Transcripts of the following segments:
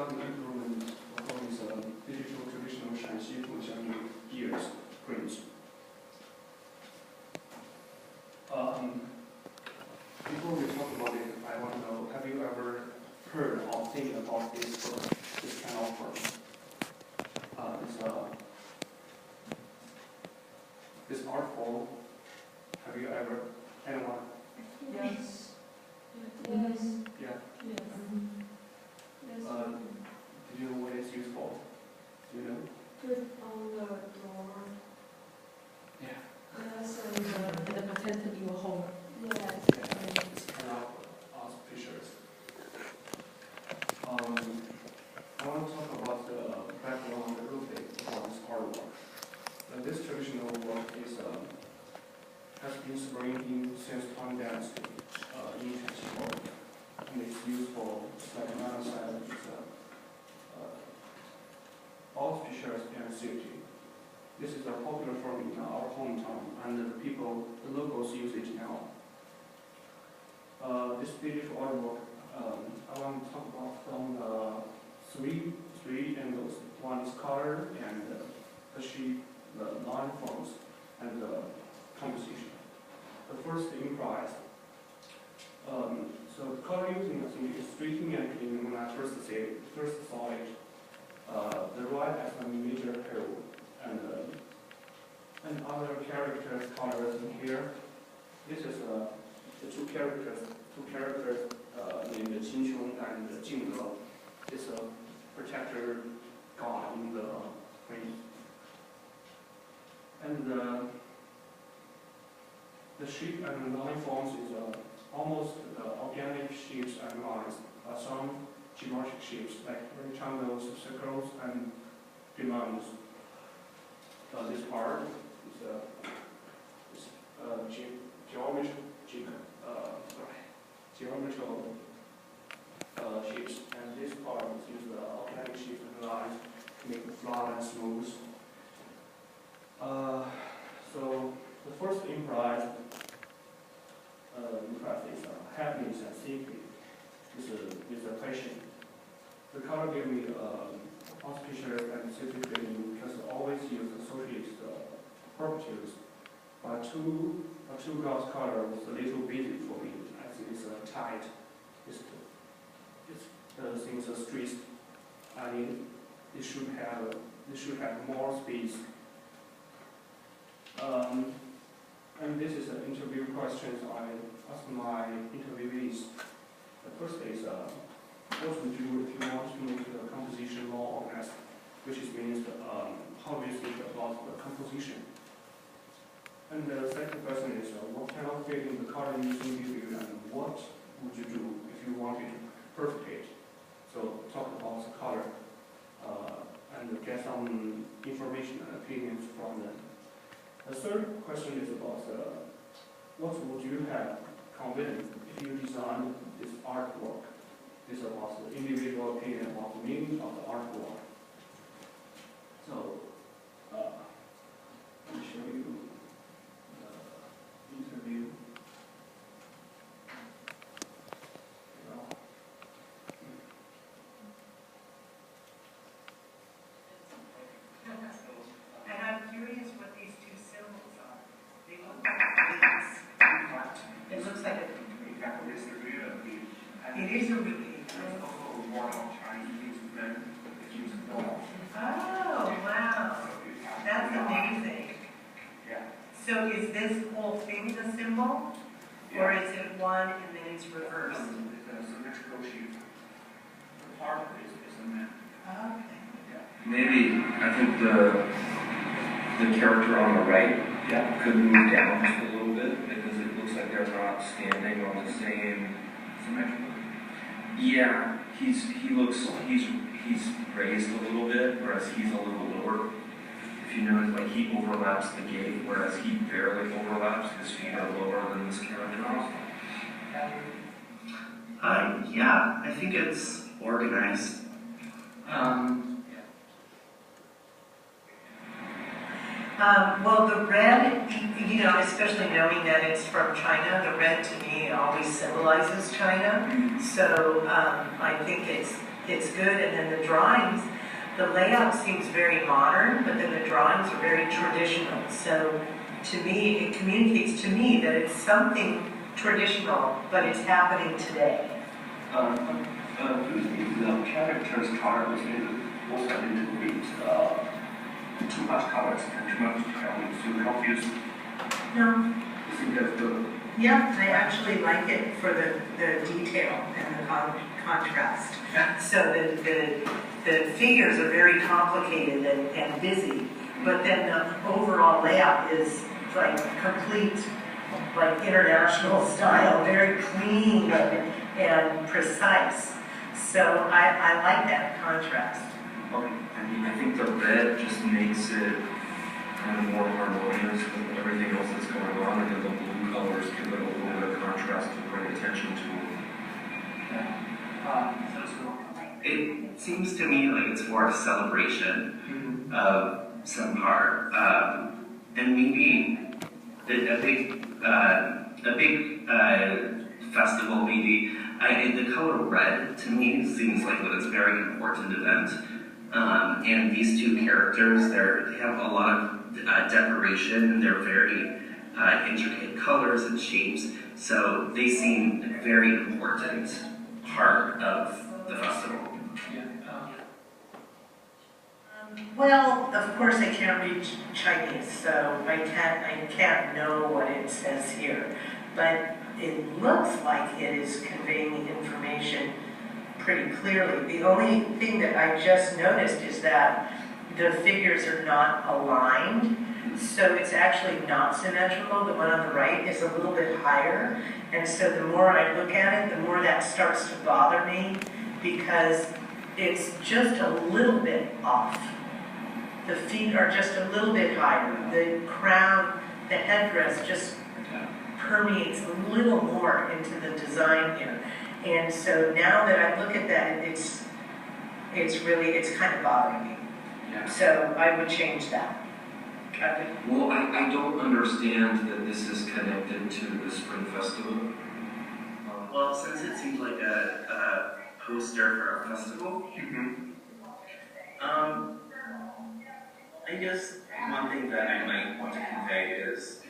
got an improvement from his digital traditional Shanxi Fujian years prints. Before we talk about it, I want to know, have you ever heard or think about this kind of firm? This art form, have you ever, anyone? Yes. Yeah. Yes. Did you know what it's used for? Do you know? Put on the door. Yeah. Yes, and the patent in your home. Yes. Yeah. It's kind of auspicious. I want to talk about the background a little bit about this artwork. This traditional work has been springing since Tang Dynasty in Shanxi, and it's used for, like another side, which is auspicious and safety. This is a popular form in our hometown, and the locals use it now. This digital artwork, I want to talk about from three angles. One is color and the shape, the line forms, and the composition. The first improvised. So the color using, I think, is striking and clean when I first saw it. The right as a major hero, and other characters colors in here. This is the two characters named Qin Xiong and Jing Ge. It's a protector god in the frame. And the shape and line forms is almost organic shapes and lines. Some geometric shapes like rectangles, circles, and diamonds. This part is geometrical shapes, and this part is the organic shapes and lines to make the flat and smooth. So the first impress is happiness and safety. This is a passion. The color gave me auspicious and safety feeling because I always use associated properties. But two glass color was a little busy for me. I think it's tight. The things are stressed. It should have more space. And this is an interview questions I asked my interviewees. The first is, what would you do if you want to make the composition more organized, which means how do you think about the composition? And the second question is, what kind of feeling the color using give you, and what would you do if you wanted to perfect it? So talk about the color and get some information and opinions from them. The third question is about what would you have convinced if you designed this artwork? This is about the individual opinion about the meaning of the artwork. So, let me show you the interview. And I'm curious what these two symbols are. They look like beads. It looks like it is a repeat. Oh, wow. That's amazing. So is this whole thing the symbol? Or is it one and then it's reversed? It's a symmetrical shape. The part is a man. Okay. Maybe, I think the character on the right could move down just a little bit because it looks like they're not standing on the same symmetrical. Yeah, he's raised a little bit, whereas he's a little lower. If you notice, like he overlaps the gate, whereas he barely overlaps. His feet are lower than this character. Yeah, I think it's organized. Well, the red, especially knowing that it's from China, the red to me always symbolizes China. So I think it's it's good, and then the drawings, the layout seems very modern, but then the drawings are very traditional. So to me, it communicates to me that it's something traditional, but it's happening today. Do you think the character's color is also a little bit too much colors and too much to confuse? No. You think that's good? Yeah, I actually like it for the detail and the contrast. So the figures are very complicated and busy, but then the overall layout is like complete, like international style, very clean and precise. So I like that contrast. Okay. I think the red just makes it kind of more harmonious with everything else that's going on, and then the blue colors give it a little bit of contrast to bring attention to it. It seems to me like it's more a celebration of some part, and maybe a big festival. Maybe the color red to me seems like that it's a very important event. And these two characters, they have a lot of decoration, and they're very intricate colors and shapes. So they seem a very important part of the festival. Well, of course I can't read Chinese, so I can't know what it says here. But it looks like it is conveying information pretty clearly. The only thing that I just noticed is that the figures are not aligned, so it's actually not symmetrical. The one on the right is a little bit higher, and so the more I look at it, the more that starts to bother me, because it's just a little bit off. The feet are just a little bit higher. The crown, the headdress just permeates a little more into the design here. And so now that I look at that, it's kind of bothering me. Yeah. So I would change that. Well, I don't understand that this is connected to the Spring Festival. Well, since it seems like a poster for a festival, I guess one thing that I might want to convey is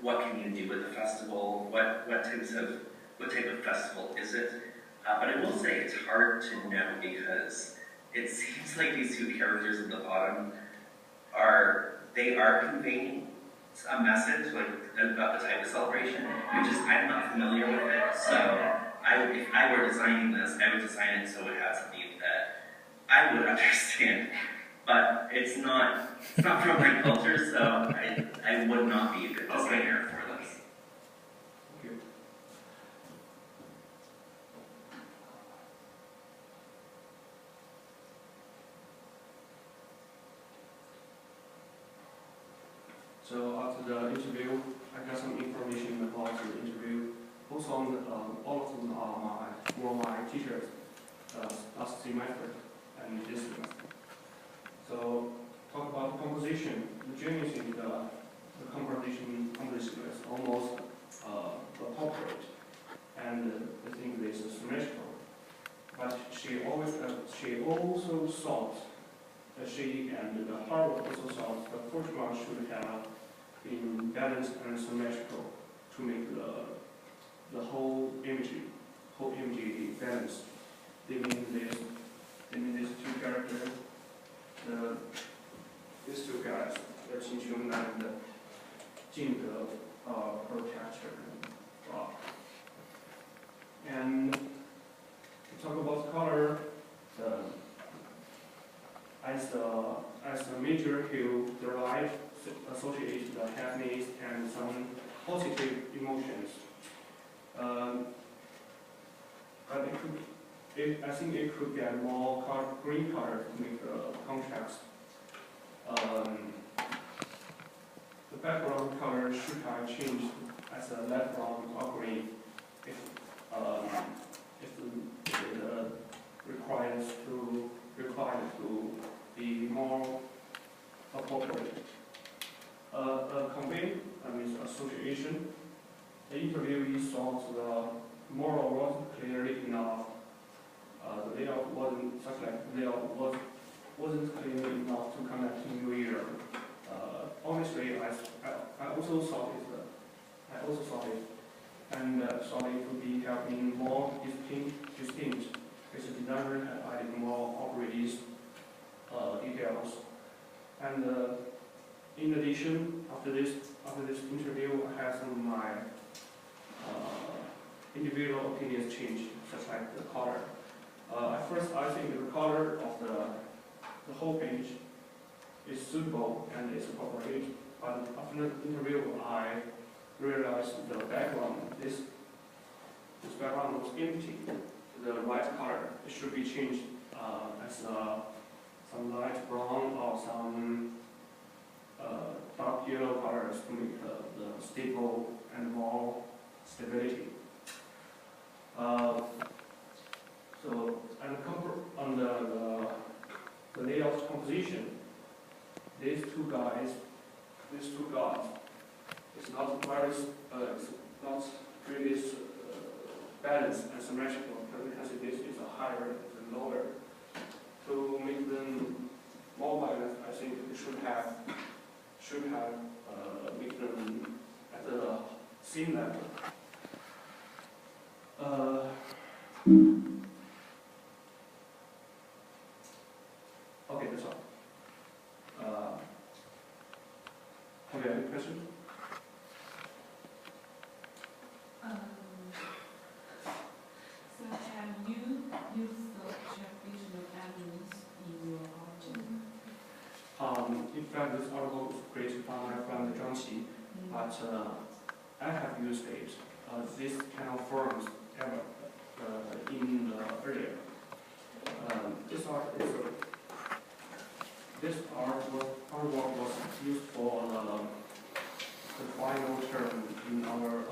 what can you do with the festival? What type of festival is it? But I will say it's hard to know, because it seems like these two characters at the bottom are conveying a message like about the type of celebration, which is I'm not familiar with it. So if I were designing this, I would design it so it had something that I would understand. But it's not from my culture, so I would not be a good designer for this. Okay. So after the interview, I got some information about the interview. Also, all of them were my teachers last semester and this semester. So talk about the composition. The genius in the composition is almost appropriate, and I think this is symmetrical. But she also thought that she and the Harvard also thought the first one should have been balanced and symmetrical to make the whole image balanced. They mean these two characters. These two guys, Qin Xiong and Jin De, protector. And to talk about color, as the major hue, the light associates the happiness and some positive emotions. But I think it could get more green color to make the contrast. The background color should have changed as a light brown or green if it required to be more appropriate. Convey means association. The interviewee thought the moral wasn't clearly enough. the layout wasn't such like the layout wasn't clear enough to connect to New Year. Honestly, I also thought it, and thought it would be having more distinct as a designer and adding more operating details. And in addition, after this interview, I had some of my individual opinions change, such like the color. At first, I think the color of the whole page is suitable and is appropriate, but after the interview, I realized the background, this background was empty. The right color, it should be changed as some light brown or some dark yellow colors to make the stable and more stability. So, and on the layout composition, these two gods, it's not very, it's not really balanced and symmetrical, but because this is a higher and lower. To make them more balanced, I think it should have make them at the same level. Okay, that's all. Have you any questions? So have you used the traditional elements in your art? In fact, this article was created by my friend Zhang Qi, but I have used it. This kind of forms ever in earlier. This artwork was used for the final term in our